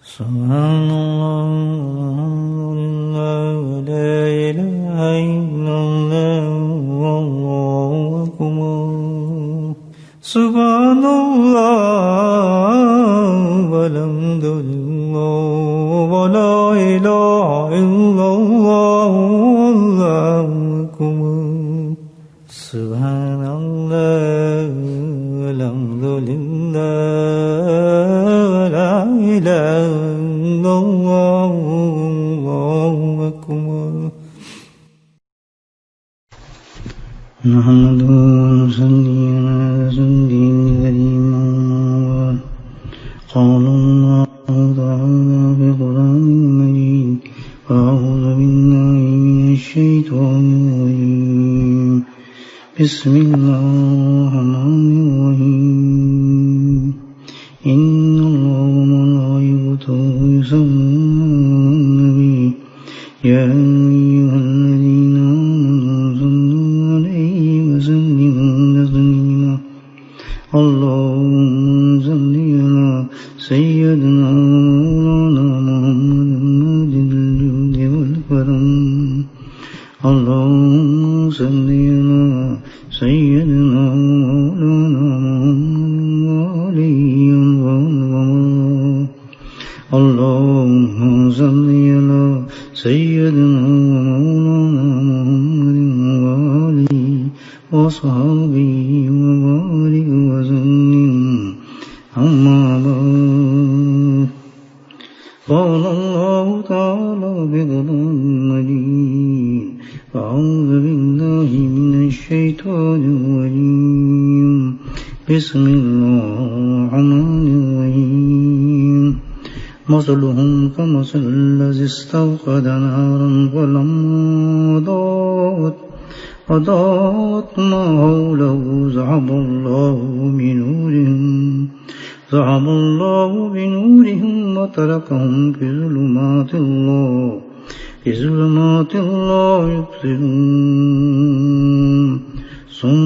سبحان الله لا إله إلا الله والله أكبر سبحان الله والحمد لله ولا إله إلا الله والله أكبر سبحان الله والحمد لله ولا إله إلا الله والله أكبر نحمده ونصلي على رسوله الكريم قال الله تعالى في القرآن المجيد أعوذ بالله من الشيطان الرجيم بسم الله الرحمن الرحيم إن الله وملائكته يصلون على النبي يا أيها الذين آمنوا صلوا عليه وسلموا تسليما اللهم صل على سيدنا مولانا محمد الجود والكرم اللهم صل على سيدنا مولانا محمد وعلي والغمر اللهم صل على سيدنا مولانا محمد وعلي وصحبه وبارك وسلم أما بعد قال الله تعالى بقرآن المجيد أعوذ بالله من الشيطان الرجيم بسم الله الرحمن الرحيم مثلهم كمثل الذي استوقد نارا فلما أضاءت ما حوله ذهب الله بنورهم وتركهم في ظلمات لا يبصرون صم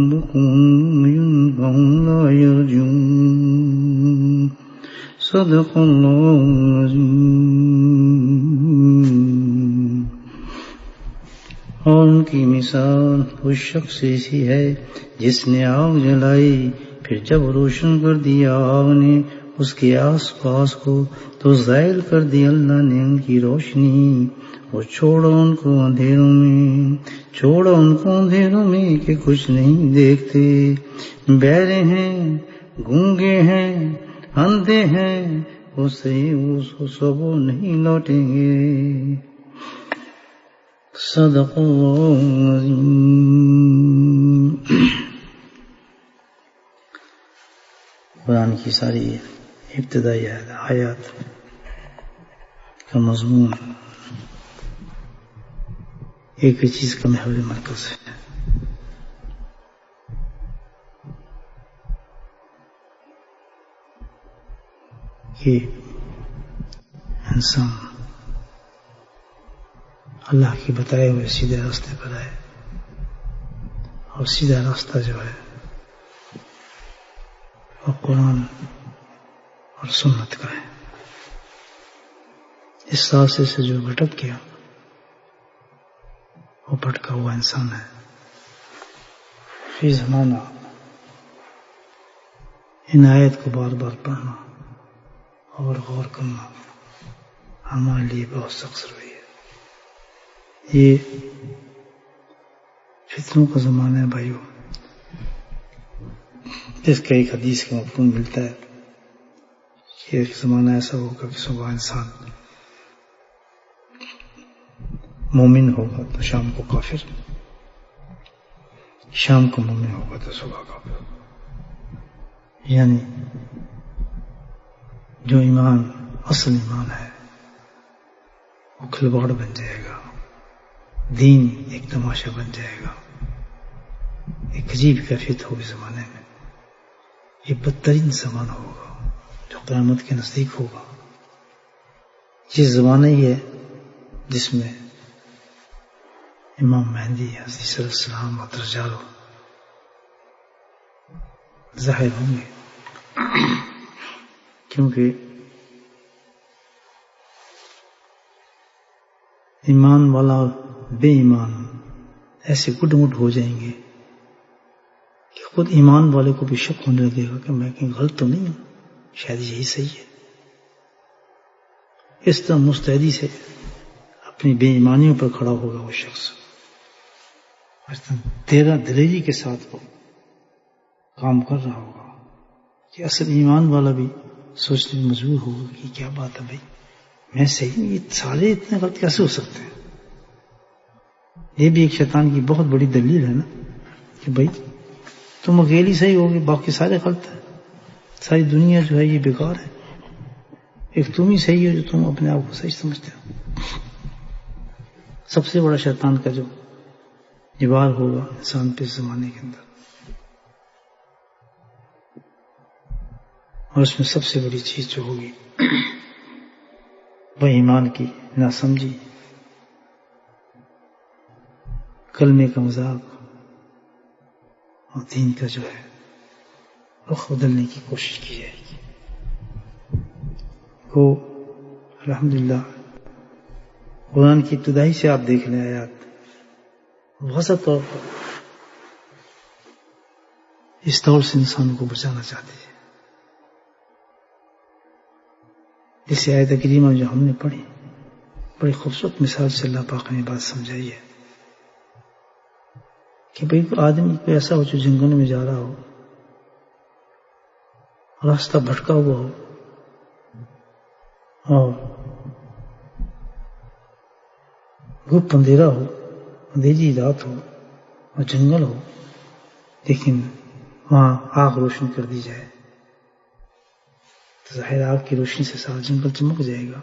بكم عمي فهم لا يرجعون صدق الله العظيم. اور ان کی مثال اس شخص ایسی ہے جس نے آگ جلائی، پھر جب روشن کر دیا آگ نے اس کے آس پاس کو تو زائل کر دی اللہ نے ان کی روشنی، اور چھوڑا ان کو اندھیروں میں کہ کچھ نہیں دیکھتے، بہرے ہیں، گونگے ہیں، اندھے ہیں، اسے سب نہیں لوٹیں گے. صدق اللہ العظیم. قرآن کی ساری ابتدائی آیات کا مضمون ایک ہی چیز کا محور مرکز ہے کہ انسان اللہ کے بتائے ہوئے سیدھے راستے پر آئے، اور سیدھا راستہ جو ہے وہ قرآن اور سنت کا ہے. اس راستے سے جو بھٹک گیا وہ بھٹکا ہوا انسان ہے. فی زمانہ ان آیت کو بار بار پڑھنا اور غور کرنا ہمارے لیے بہت سخت ضروری ہے. یہ فتنوں کا زمانہ ہے بھائیو، جس کا ایک حدیث کا مفہوم ملتا ہے کہ ایک زمانہ ایسا ہوگا کہ صبح انسان مومن ہوگا تو شام کو کافر، شام کو مومن ہوگا تو صبح کافر. یعنی جو ایمان اصل ایمان ہے وہ کھلواڑ بن جائے گا، دین ایک تماشا بن جائے گا. ایک عجیب کیفیت ہوگی زمانے میں. یہ بدترین زمانہ ہوگا جو قیامت کے نزدیک ہوگا. یہ زمانہ ہی ہے جس میں امام مہدی حضرت صلی اللہ علیہ وسلم اور دجال ظاہر ہوں گے، کیونکہ ایمان والا اور بے ایمان ایسے گڈ مٹ ہو جائیں گے کہ خود ایمان والے کو بھی شک ہونے لگے گا کہ میں کہیں غلط تو نہیں ہوں، شاید یہی صحیح ہے۔ اس طرح مستعدی سے اپنی بے ایمانیوں پر کھڑا ہوگا وہ شخص، تیرا دلیری کے ساتھ وہ کام کر رہا ہوگا کہ اصل ایمان والا بھی سوچنے میں مجبور ہوگا کہ کیا بات ہے بھائی، میں صحیح ہوں، یہ سارے اتنے غلط کیسے ہو سکتے ہیں؟ یہ بھی ایک شیطان کی بہت بڑی دلیل ہے نا کہ بھائی تم اکیلی صحیح ہوگی، باقی سارے غلط ہیں، ساری دنیا جو ہے یہ بیکار ہے، ایک تم ہی صحیح ہو جو تم اپنے آپ کو صحیح سمجھتے ہو۔ سب سے بڑا شیطان کا جو وار ہوگا انسان پہ اس زمانے کے اندر، اور اس میں سب سے بڑی چیز جو ہوگی وہ ایمان کی ناسمجھی، کلمے کا مذاق اور دین کا جو ہے رخ بدلنے کی کوشش کی جائے گی۔ وہ الحمدللہ قرآن کی ابتدائی سے آپ دیکھ لیں آیات واضح طور پر اس طور سے انسان کو بچانا چاہتے ہیں۔ اس آیت کریمہ جو ہم نے پڑھی بڑی خوبصورت مثال سے اللہ پاک نے بات سمجھائی ہے کہ بھئی آدمی کوئی ایسا ہو جو جنگلوں میں جا رہا ہو، راستہ بھٹکا ہوا ہو اور گھپ اندھیرا ہو، اندھیری رات ہو اور جنگل ہو، لیکن وہاں آگ روشن کر دی جائے تو ظاہر آگ کی روشنی سے سارا جنگل چمک جائے گا۔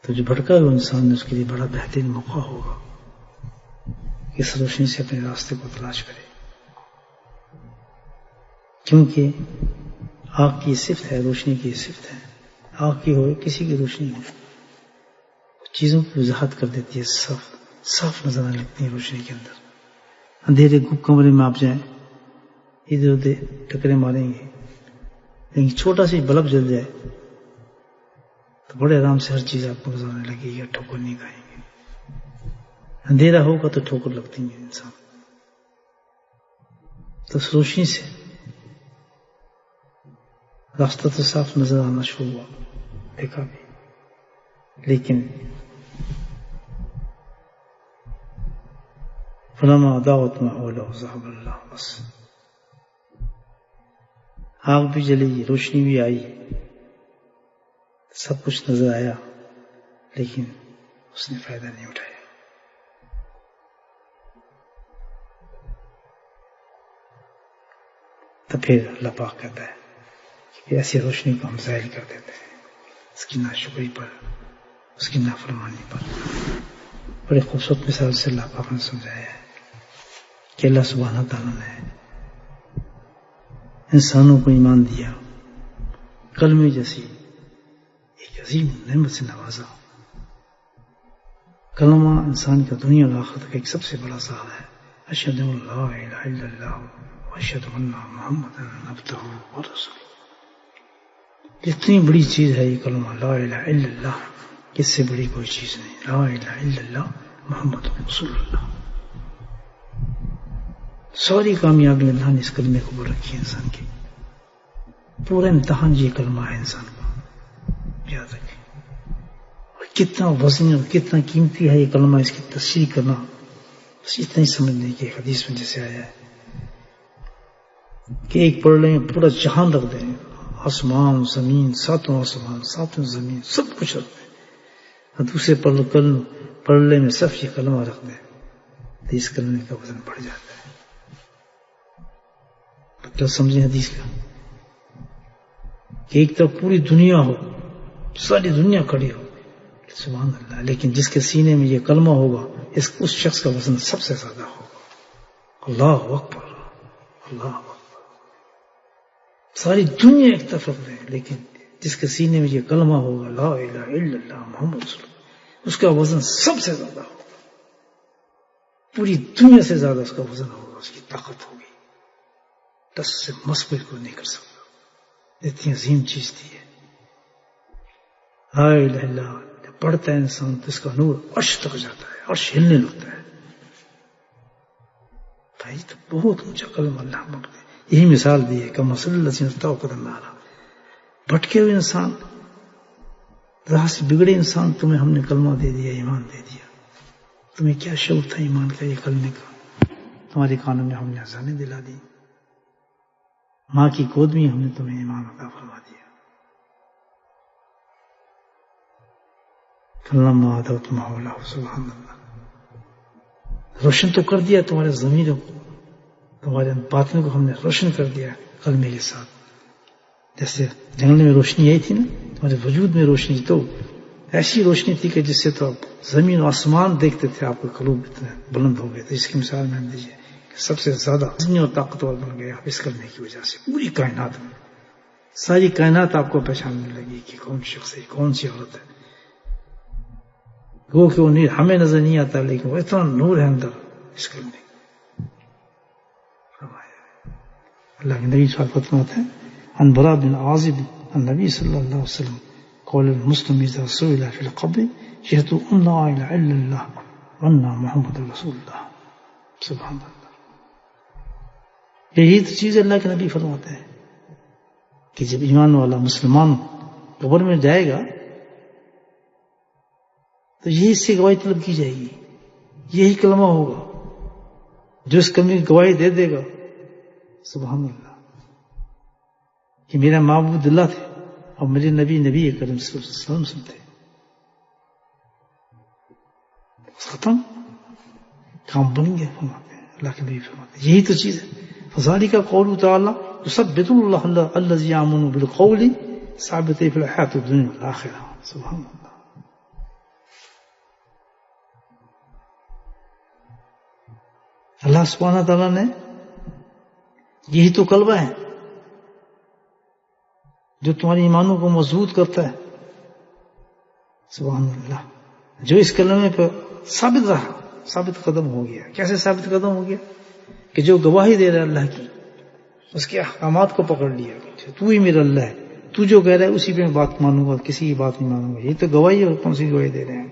تو جو بھٹکا ہوا انسان اس کے لیے بڑا بہترین موقع ہوگا کہ اس روشنی سے اپنے راستے کو تلاش کرے، کیونکہ آگ کی صفت ہے، روشنی کی صفت ہے، آگ کی ہو کسی کی روشنی ہو چیزوں کی وضاحت کر دیتی ہے، صاف نظر آنے لگتی ہے روشنی کے اندر۔ اندھیرے گپ کمرے میں آپ جائیں، ادھر ادھر ٹکرے ماریں گے، لیکن چھوٹا سی بلب جل جائے تو بڑے آرام سے ہر چیز آپ کو نظر آنے لگے گی، ٹھوکر نہیں کھائیں گے۔ اندھیرا ہوگا تو ٹھوکر لگتی ہے انسان۔ تو اس روشنی سے راستہ تو صاف نظر آنا شروع ہوا، دیکھا بھی، لیکن فلما ضاءت ما حوله ذهب اللہ، بس آگ بھی جلی، روشنی بھی آئی، سب کچھ نظر آیا، لیکن اس نے فائدہ نہیں اٹھایا۔ تو پھر اللہ پاک کہتا ہے کہ ایسی روشنی کو ہم ظاہر کر دیتے ہیں اس کی ناشکری پر، اس کی نافرمانی پر۔ بڑے خوبصورت مثال سے اللہ پاک نے سمجھایا ہے کہ اللہ سبحانہ تعالیٰ نے انسانوں کو ایمان دیا، کلمے جیسی ایک عظیم نعمت سے نوازا۔ کلمہ انسان کا دنیا اور آخرت کا ایک سب سے بڑا سہارا ہے۔ اشہد ان لا الہ الا اللہ واشہد ان محمدا عبدہ ورسولہ۔ اتنی بڑی چیز ہے یہ کلمہ لا الہ الا اللہ، اس سے بڑی کوئی چیز نہیں۔ لا الہ الا اللہ محمد رسول اللہ۔ ساری کامیابی اللہ نے اس کلمے کو بول رکھی ہے انسان کی۔ پورا امتحان یہ کلمہ ہے انسان کا، یاد رکھیں۔ اور کتنا وزن اور کتنا قیمتی ہے یہ کلمہ، اس کی تشریح کرنا بس اتنا ہی سمجھنے کی حدیث میں جیسے آیا ہے کہ ایک پڑھ لیں پورا جہان رکھ دیں، آسمان زمین، ساتوں آسمان ساتوں زمین سب کچھ رکھ دیں، اور دوسرے پڑھنے میں صرف یہ کلمہ رکھ دیں تو اس کلمے کا وزن بڑھ جاتا ہے۔ تو سمجھیں حدیث کا کہ ایک طرف پوری دنیا ہو، ساری دنیا کھڑی ہو، سبحان اللہ، لیکن جس کے سینے میں یہ کلمہ ہوگا اس شخص کا وزن سب سے زیادہ ہوگا۔ اللہ اکبر، اللہ اکبر۔ ساری دنیا ایک طرف رکھ دیں، لیکن جس کے سینے میں یہ کلمہ ہوگا لا الہ الا اللہ محمد رسول اللہ، اس کا وزن سب سے زیادہ ہوگا، پوری دنیا سے زیادہ اس کا وزن ہوگا، اس کی طاقت ہوگی، دس سے مس بالکل نہیں کر سکتا، اتنی عظیم چیز تھی ہے۔ لا الہ الا اللہ جب پڑھتا ہے انسان تو اس کا نور عرش تک جاتا ہے، عرش ہلنے لگتا ہے. بھائی تو بہت اونچا کلمہ اللہ مقدم. یہی مثال دی ہے کہ مسل اللہ توقد النار. بھٹکے ہوئے انسان، راہ سے بگڑے انسان، تمہیں ہم نے کلمہ دے دیا، ایمان دے دیا. تمہیں کیا شعور تھا ایمان کا، یہ کلمے کا؟ تمہارے کانوں میں ہم نے اذانیں دلا دی، ماں کی گود میں ہم نے تمہیں ایمان عطا فرما دیا. فلما عادت ماحولہ، سبحان اللہ. روشن تو کر دیا تمہارے ضمیروں کو، تمہارے باطن کو ہم نے روشن کر دیا کلمے کے ساتھ. جیسے جنگل میں روشنی آئی تھی نا، تمہارے وجود میں روشنی، تو ایسی روشنی تھی کہ جس سے تو آپ زمین و آسمان دیکھتے تھے، آپ کا قلوب اتنے بلند ہو گئے تھے. اس کی مثال میں دیجیے کہ سب سے زیادہ ذہنی اور طاقتور بن گئے آپ اس کلمے کی وجہ سے. پوری کائنات میں ساری کائنات آپ کو پہچاننے لگی کہ کون شخص ہے، کون سی عورت ہے. وہ کہ وہ ہمیں نظر نہیں آتا، لیکن وہ اتنا نور ہے اندر اس کلمے. اللہ کے نبی صلی اللہ علیہ وسلم فرماتے ہیں عن براء بن عازب النبی صلی اللہ علیہ وسلم قول المسلم اذا سئل في القبر شهدت ان لا اله الا الله وان محمد رسول اللہ. سبحان اللہ. یہی تو چیز اللہ کے نبی فرماتے ہیں کہ جب ایمان والا مسلمان قبر میں جائے گا تو یہی اس سے گواہی طلب کی جائے گی، یہی کلمہ ہوگا جو اس کلمے کی گواہی دے دے گا. سبحان اللہ، کہ میرا معبود اللہ تھے اور میرے نبی کریم صلی اللہ علیہ وسلم تھے. ختم، کام بن گیا. فرماتے ہیں اللہ کے نبی فرماتے ہیں یہی تو چیز ہے. فذلک قول تعالی یثبت اللہ الذین آمنوا بالقول ثابت فی الحیاۃ الدنیا والآخرہ. سبحان اللہ. اللہ سبحانہ تعالیٰ نے یہی تو کلمہ ہے جو تمہاری ایمانوں کو مضبوط کرتا ہے. سبحان اللہ. جو اس کلمے پر ثابت رہا، ثابت قدم ہو گیا. کیسے ثابت قدم ہو گیا؟ کہ جو گواہی دے رہا ہے اللہ کی، اس کے احکامات کو پکڑ لیا. تو ہی میرا اللہ ہے، تو جو کہہ رہا ہے اسی پہ میں بات مانوں گا، کسی کی بات نہیں مانوں گا. یہ تو گواہی ہے. کون سی گواہی دے رہے ہیں؟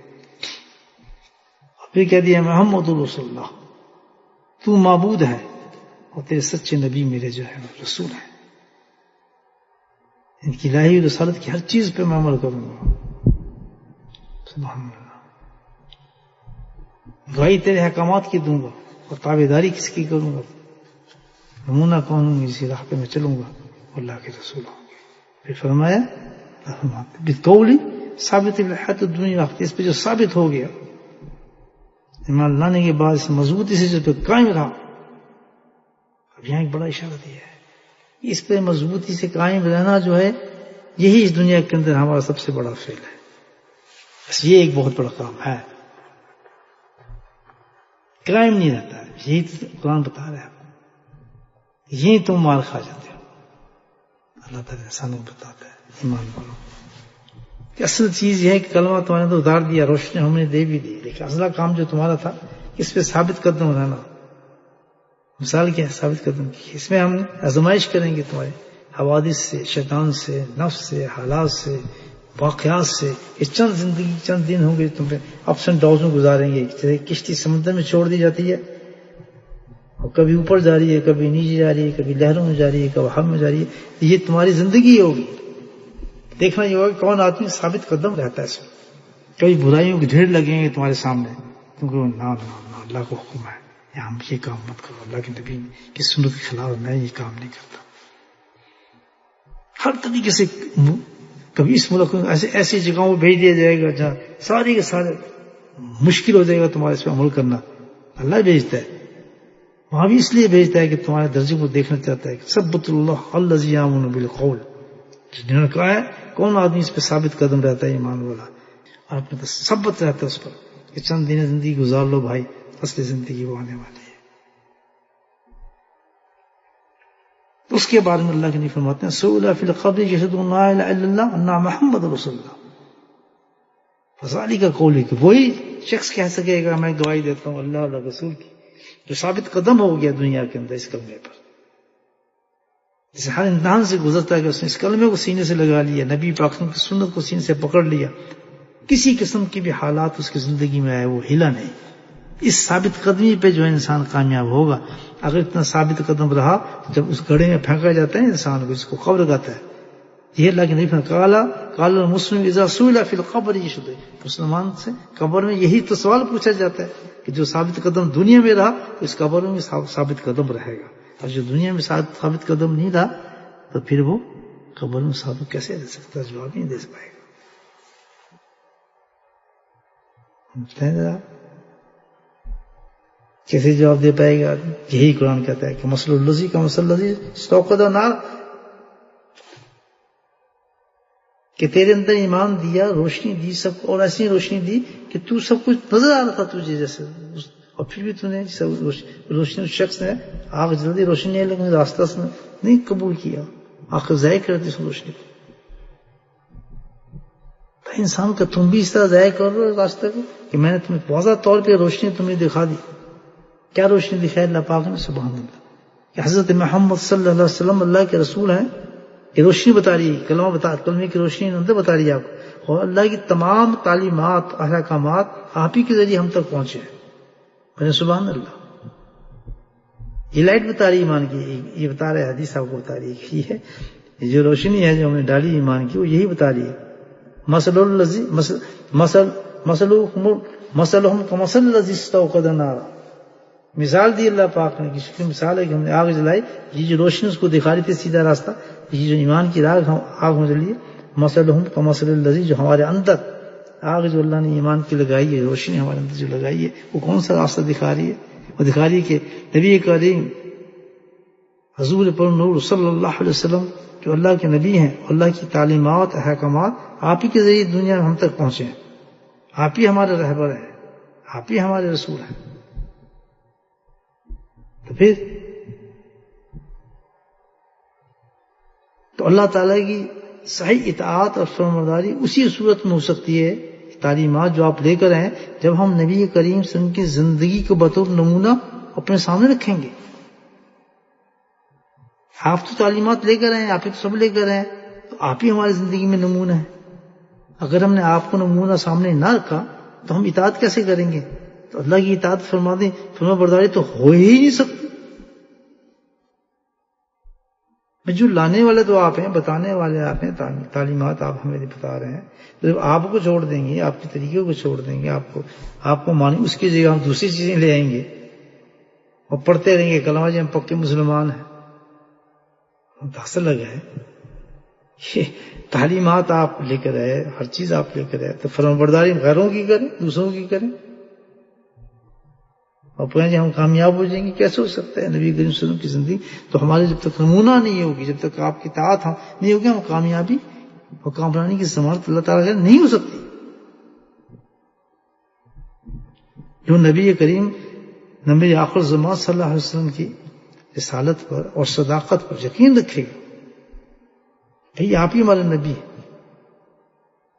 پھر کہہ دیا محمد رسول اللہ، تو معبود ہے اور تیرے سچے نبی میرے جو ہے رسول ہیں. ان کی الہی رسالت کی ہر چیز پہ میں عمل کروں گا. سبحان اللہ. گواہی تیرے احکامات کی دوں گا اور تابعداری کس کی کروں گا؟ نمونہ کون ہوں گی؟ اسی راہ پہ میں چلوں گا، اللہ کے رسول ہوں گے. پھر فرمایا بالقول ثابت فی الحیاۃ الدنیا، اس پہ جو ثابت ہو گیا ایمان لانے کے بعد اس مضبوطی سے جو پہ قائم رہا. اب یہاں ایک بڑا اشارہ دیا ہے، اس پہ مضبوطی سے قائم رہنا جو ہے یہی اس دنیا کے اندر ہمارا سب سے بڑا فعل ہے. بس یہ ایک بہت بڑا کام ہے. قائم نہیں رہتا ہے، یہی تو قرآن بتا رہا ہے. یہی تم مار کھا جاتے ہو. اللہ تعالیٰ انسانوں کو بتاتا ہے ایمان والوں کہ اصل چیز یہ ہے کہ کلمہ تمہارے تو اتار دیا، روشنی ہم نے دے بھی دی، لیکن اصل کام جو تمہارا تھا اس پہ ثابت قدم رہنا. مثال کیا ہے ثابت قدم کی؟ اس میں ہم آزمائش کریں گے تمہارے حوادث سے، شیطان سے، نفس سے، حالات سے، واقعات سے. یہ چند زندگی، چند دن ہوں گے تم پہ اپس اینڈ ڈاؤنز میں گزاریں گے. جیسے کشتی سمندر میں چھوڑ دی جاتی ہے اور کبھی اوپر جا رہی ہے، کبھی نیچے جا رہی ہے، کبھی لہروں میں جا رہی ہے، کبھی ہوا میں جا رہی ہے. یہ تمہاری زندگی ہوگی. دیکھنا یہ ہوگا کہ کون آدمی ثابت قدم رہتا ہے اس میں. کئی برائیوں کے ڈھیر لگیں گے تمہارے سامنے، تم کو نہ اللہ کو حکم ہے یہاں یہ کام مت کرو، اللہ کے نبی کی سنت کے خلاف میں یہ کام نہیں کرتا. ہر طریقے سے کبھی اس ملک میں ایسی جگہوں بھیج دیا جائے گا جہاں سارے کے سارے مشکل ہو جائے گا تمہارے اس پہ عمل کرنا. اللہ بھیجتا ہے وہاں بھی اس لیے بھیجتا ہے کہ تمہارے درجے کو دیکھنا چاہتا ہے. ثبت اللہ الذین آمنوا بالقول، جنہوں نے کہا ہے کون آدمی اس پہ ثابت قدم رہتا ہے ایمان والا اور اپنے پہ ثبت رہتا ہے اس پر کہ چند دن زندگی گزار لو بھائی، اصل زندگی وہ آنے والی ہے. اس کے بارے میں اللہ کے نبی فرماتے ہیں سئل فی القبر یشهد ان لا الہ الا اللہ ان محمد رسول اللہ. فذلک قول، کہ وہی شخص کہہ سکے گا میں گواہی دیتا ہوں اللہ اور رسول کی، جو ثابت قدم ہو گیا دنیا کے اندر اس کلمے پر. جسے ہر امتحان سے گزرتا ہے کہ اس نے اس کلمے کو سینے سے لگا لیا، نبی پاک کی سنت کو سینے سے پکڑ لیا، کسی قسم کی بھی حالات اس کی زندگی میں آئے وہ ہلا نہیں. اس ثابت قدمی پہ جو انسان کامیاب ہوگا. اگر اتنا ثابت قدم رہا، جب اس گڑھے میں پھینکا جاتا ہے انسان کو، جس کو قبر کہتا ہے، یہ اللہ کے نبی نے قال المسلم اذا سئل فی القبر یشهد، مسلمان سے قبر میں یہی تو سوال پوچھا جاتا ہے کہ جو ثابت قدم دنیا میں رہا تو اس قبر میں ثابت قدم رہے گا، اور جو دنیا میں ثابت قدم نہیں رہا تو پھر وہ قبر میں ثابت کیسے رہ سکتا ہے؟ جواب نہیں دے پائے گا. کیسے جواب دے پائے گا؟ یہی قرآن کہتا ہے کہ مثل الذی کا مثل الذی استوقد نار، کہ تیرے اندر ایمان دیا، روشنی دی سب کو، اور ایسی روشنی دی کہ تو سب کچھ نظر آ رہا تھا تجھے جیسے، اور پھر بھی تو نے روشنی، شخص نے آگ جلدی روشنی نہیں لگنے، راستہ سے نہیں قبول کیا، آخر ضائع کر دی اس روشنی کو. تو انسان کا تم بھی اس طرح ضائع کر رہے ہو راستہ کو کہ میں نے تمہیں واضح طور پہ روشنی تمہیں دکھا دی. کیا روشنی دکھائی اللہ پاک نے؟ سبحان اللہ، کہ حضرت محمد صلی اللہ علیہ وسلم اللہ کے رسول ہیں. یہ روشنی بتا رہی ہے، کلمے کی روشنی اندر بتا رہی ہے آپ کو، اور اللہ کی تمام تعلیمات، احکامات آپ ہی کے ذریعے ہم تک پہنچے ہیں. سبحان اللہ. یہ لائٹ بتا رہی ہے ایمان کی، یہ بتا رہے حدیث آپ کو بتا رہی ہے کہ یہ جو روشنی ہے جو ہم نے ڈالی ایمان کی، وہ یہی بتا رہی ہے. مثلهم كمثل الذي استوقد نارا، مثال دی اللہ پاک نے، کسی کی مثال ہے کہ ہم نے آگ جلائی، یہ جو روشنی اس کو دکھا رہی تھی سیدھا راستہ، یہ جو ایمان کی آگ میں جلی ہے. مثلهم كمثل الذي، جو ہمارے اندر آگ جو اللہ نے ایمان کی لگائی ہے، روشنی ہمارے اندر جو لگائی ہے، وہ کون سا راستہ دکھا رہی ہے؟ وہ دکھا رہی ہے کہ نبی کریم حضور پر نور صلی اللہ علیہ وسلم جو اللہ کے نبی ہیں، اللہ کی تعلیمات، احکامات آپ ہی کے ذریعے دنیا میں ہم تک پہنچے ہیں. آپ ہی ہمارے رہبر ہیں، آپ ہی ہمارے رسول ہیں. تو پھر تو اللہ تعالیٰ کی صحیح اطاعت اور فرمانبرداری اسی صورت میں ہو سکتی ہے، تعلیمات جو آپ لے کر آئے، جب ہم نبی کریم صلی اللہ علیہ وسلم کی زندگی کو بطور نمونہ اپنے سامنے رکھیں گے. آپ تو تعلیمات لے کر آئے، آپ ہی تو سب لے کر آئے، تو آپ ہی ہماری زندگی میں نمونہ ہیں. اگر ہم نے آپ کو نمونہ سامنے نہ رکھا تو ہم اطاعت کیسے کریں گے؟ تو اللہ کی اطاعت فرمانبرداری تو ہو ہی نہیں سکتی. جو لانے والے تو آپ ہیں، بتانے والے آپ ہیں، تعلیمات آپ ہمیں بتا رہے ہیں. جب آپ کو چھوڑ دیں گے، آپ کے طریقے کو چھوڑ دیں گے، آپ کو مانیں، اس کی جگہ ہم دوسری چیزیں لے آئیں گے اور پڑھتے رہیں گے کلمہ جی ہم پکے مسلمان ہیں. اندازہ لگا ہے یہ تعلیمات آپ لے کر آئے، ہر چیز آپ لے کر آئے، تو فرمانبرداری غیروں کی کریں، دوسروں کی کریں، اور پوچھیں جی ہم کامیاب ہو جائیں گے؟ کیسے ہو سکتا ہے؟ نبی کریم صلی اللہ علیہ وسلم کی زندگی تو ہماری جب تک نمونہ نہیں ہوگی، جب تک آپ کی اطاعت نہیں ہوگی، ہم کامیابی اور کامرانی کی ضمانت اللہ تعالیٰ نہیں ہو سکتی. جو نبی کریم نبی آخر زمان صلی اللہ علیہ وسلم کی رسالت پر اور صداقت پر یقین رکھے گا، بھئی آپ ہی ہمارے نبی ہیں،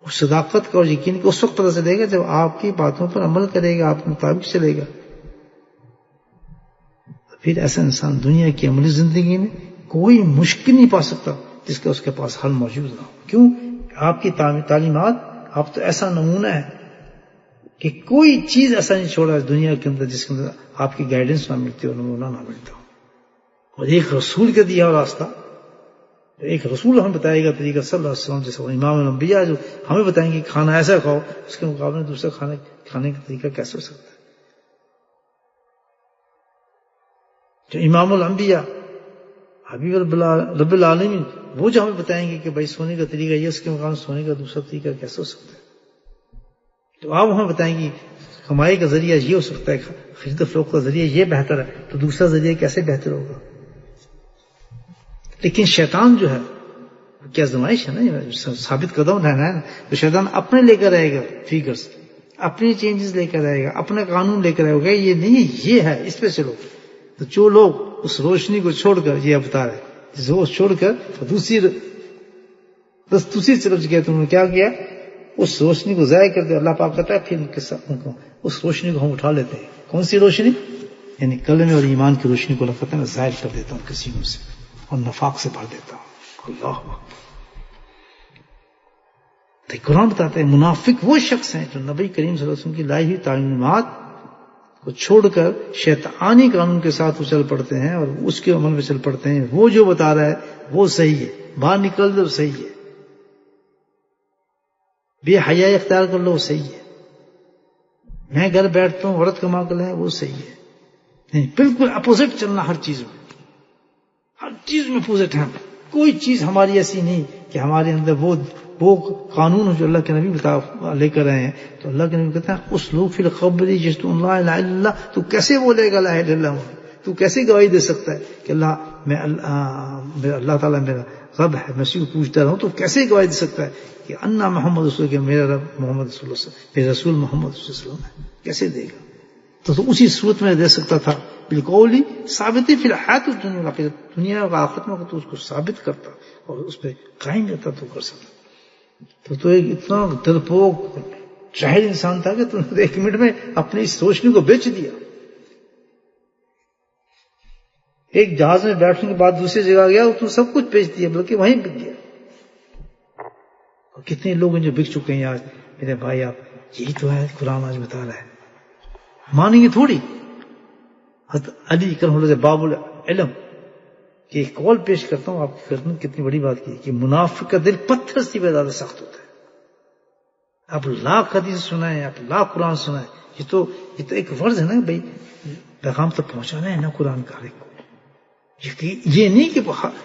اس صداقت کا اور یقین کا اس وقت پتہ چلے گا جب آپ کی باتوں پر عمل کرے گا، آپ کے مطابق چلے گا. پھر ایسا انسان دنیا کی عملی زندگی میں کوئی مشکل نہیں پا سکتا جس کا اس کے پاس حل موجود نہ ہو. کیوں؟ آپ کی تعلیمات، آپ تو ایسا نمونہ ہے کہ کوئی چیز ایسا نہیں چھوڑا اس دنیا کے اندر جس کے اندر آپ کی گائیڈنس نہ ملتی ہو، نمونہ نہ ملتا ہو. اور ایک رسول کا دیا ہوا راستہ، ایک رسول ہمیں بتائے گا طریقہ صلی اللہ علیہ وسلم، جیسے امام الانبیاء جو ہمیں بتائیں گے کھانا ایسا کھاؤ، اس کے مقابلے میں دوسرا کھانے کا طریقہ کیسے ہو سکتا ہے؟ جو امام الانبیاء حبیب رب العالمین وہ جو ہمیں بتائیں گے کہ بھائی سونے کا طریقہ یہ، اس کے مقابلے سونے کا دوسرا طریقہ کیسے ہو سکتا ہے؟ تو آپ ہمیں بتائیں گے کمائی کا ذریعہ یہ ہو سکتا ہے، خرید و فروخت کا ذریعہ یہ بہتر ہے، تو دوسرا ذریعہ کیسے بہتر ہوگا؟ لیکن شیطان جو ہے کیا آزمائش ہے نا، ثابت قدم رہنا ہے نا، تو شیطان اپنے لے کر آئے گا فیگرز، اپنی چینجز لے کر آئے گا، اپنا قانون لے کر آئے گا، یہ نہیں یہ ہے، اس پہ چلو. تو جو لوگ اس روشنی کو چھوڑ کر، یہ بتا رہے جو چھوڑ کر دوسری طرف گئے، تو انہوں نے کیا کیا؟ اس روشنی کو ضائع کر دیا. اللہ پاک کہتا ہے پھر ان کے ساتھ اس روشنی کو ہم اٹھا لیتے ہیں. کون سی روشنی؟ یعنی کلمے اور ایمان کی روشنی کو اللہ کہتا ہے میں ظاہر کر دیتا ہوں کسی میں سے. اور نفاق سے بھر دیتا ہوں. اللہ اکبر. تو قرآن بتاتے ہیں منافق وہ شخص ہیں جو نبی کریم صلی اللہ علیہ وسلم کی لائی ہوئی تعلیمات کو چھوڑ کر شیطانی قانون کے ساتھ وہ چل پڑتے ہیں اور اس کے عمل میں چل پڑتے ہیں. وہ جو بتا رہا ہے وہ صحیح ہے, باہر نکل دو صحیح ہے, بے حیائی اختیار کر لو صحیح ہے, میں گھر بیٹھتا ہوں عورت کما کر لیں وہ صحیح ہے. نہیں, بالکل اپوزٹ چلنا ہر چیز میں, ہر چیز میں اپوزٹ ہے. کوئی چیز ہماری ایسی نہیں کہ ہمارے اندر وہ قانون جو اللہ کے نبی لے کر آئے ہیں. تو اللہ کے نبی کہتے ہیں اسلوب فی القبر جس اللہ الہ الا اللہ, تو کیسے بولے گا لا الہ الا اللہ, تو کیسے گواہی دے سکتا ہے کہ اللہ تعالیٰ میرا رب ہے, میں اسی کو پوچھتا رہا ہوں, تو کیسے گواہی دے سکتا ہے کہ انا محمد رسول, کہ میرا رب محمد رسول اللہ, میرا رسول محمد رسول اللہ ہے, کیسے دے گا؟ تو اسی صورت میں دے سکتا تھا بالقول ثابت فی الحیات الدنیا, پھر دنیا اور آخرت میں تو اس کو ثابت کرتا اور اس پہ قائم رہتا تو کر سکتا. تو ایک اتنا ڈرپوک جاہل انسان تھا کہ تم نے 1 منٹ میں اپنی اس روشنی کو بیچ دیا. ایک جہاز میں بیٹھنے کے بعد دوسری جگہ گیا تو سب کچھ بیچ دیا, بلکہ وہیں بک گیا. اور کتنے لوگ ہیں جو بک چکے ہیں آج. میرے بھائی آپ یہی تو ہے قرآن آج بتا رہا ہے, مانیں گے تھوڑی. حضرت علی کرم اللہ سے باب العلم کہ ایک قول پیش کرتا ہوں آپ کی خدمت, کتنی بڑی بات کی کہ منافق کا دل پتھر سے بھی زیادہ سخت ہوتا ہے. آپ لاکھ حدیث سنائیں, آپ لاکھ قرآن سنائیں, یہ تو ایک فرض ہے نا بھائی, پیغام تک پہنچانا ہے نا قرآن کا. یہ نہیں کہ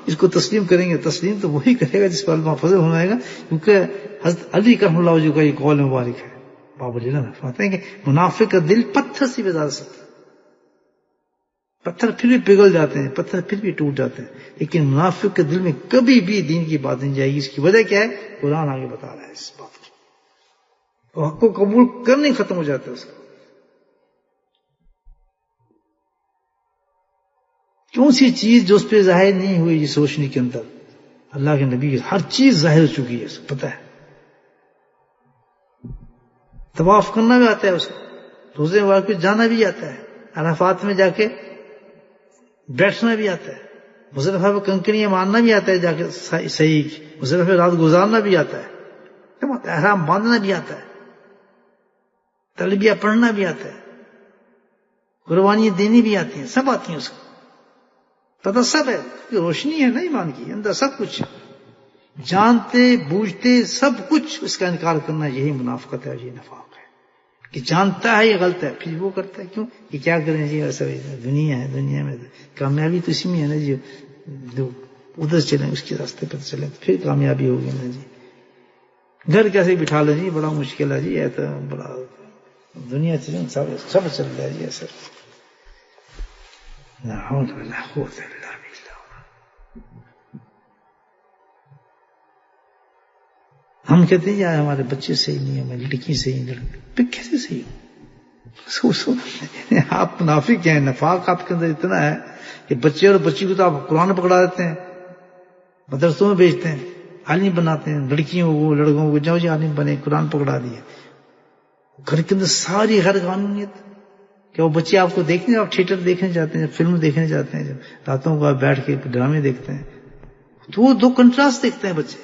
اس کو تسلیم کریں گے, تسلیم تو وہی کرے گا جس پر اللہ فضل ہونا گا, کیونکہ حضرت علی کرم اللہ جو کا یہ قول مبارک ہے باب العلم فرماتے ہیں کہ منافق کا دل پتھر سے بھی زیادہ سخت ہے. پتھر پھر بھی پگھل جاتے ہیں, پتھر پھر بھی ٹوٹ جاتے ہیں, لیکن منافق کے دل میں کبھی بھی دین کی بات نہیں جائے گی. اس کی وجہ کیا ہے؟ قرآن آگے بتا رہا ہے اس بات کو, تو حق کو قبول کرنا ہی ختم ہو جاتا ہے اس کا. کون سی چیز جو اس پہ ظاہر نہیں ہوئی جس روشنی کے اندر؟ اللہ کے نبی ہر چیز ظاہر ہو چکی ہے, اس کو پتہ ہے. طواف کرنا بھی آتا ہے اس کو, روزے مبارک پہ جانا بھی آتا ہے, عرفات میں جا کے بیٹھنا بھی آتا ہے, مزدلفہ پہ کنکریاں مارنا بھی آتا ہے, جا کے صحیح مزدلفہ پہ رات گزارنا بھی آتا ہے, احرام باندھنا بھی آتا ہے, تلبیہ پڑھنا بھی آتا ہے, قربانیاں دینی بھی آتی ہیں, سب آتی ہیں اس کو پتہ سب ہے. روشنی ہے نا ایمان کی, اندر سب کچھ جانتے بوجھتے سب کچھ اس کا انکار کرنا, یہی منافقت ہے, یہ نفاق ہے کہ جانتا ہے یہ غلط ہے پھر وہ کرتا ہے. کیوں کہ کیا کریں جی, ایسا دنیا ہے, دنیا میں کامیابی تو اسی میں ہے نا جی, جو ادھر چلیں اس کے راستے پر چلیں پھر کامیابی ہوگی نا جی. گھر کیسے بٹھا لیں جی, بڑا مشکل ہے جی, ہے تو بڑا دنیا چلیں سب چل رہا ہے جی ایسا. ہم کہتے ہیں یار ہمارے بچے صحیح نہیں ہیں, ہماری لڑکی صحیح نہیں, کیسے صحیح ہو؟ آپ منافق ہیں, نفاق آپ کے اندر اتنا ہے کہ بچے اور بچی کو تو آپ قرآن پکڑا دیتے ہیں, مدرسوں میں بھیجتے ہیں, عالم بناتے ہیں, لڑکیوں کو لڑکوں کو جاؤ جی عالم بنے, قرآن پکڑا دیے. گھر کے اندر ساری غیر قانونیت. کہ وہ بچے آپ کو دیکھنے, آپ تھیٹر دیکھنے جاتے ہیں, فلم دیکھنے جاتے ہیں, جب راتوں کو آپ بیٹھ کے ڈرامے دیکھتے ہیں, تو وہ 2 کنٹراسٹ دیکھتے ہیں بچے.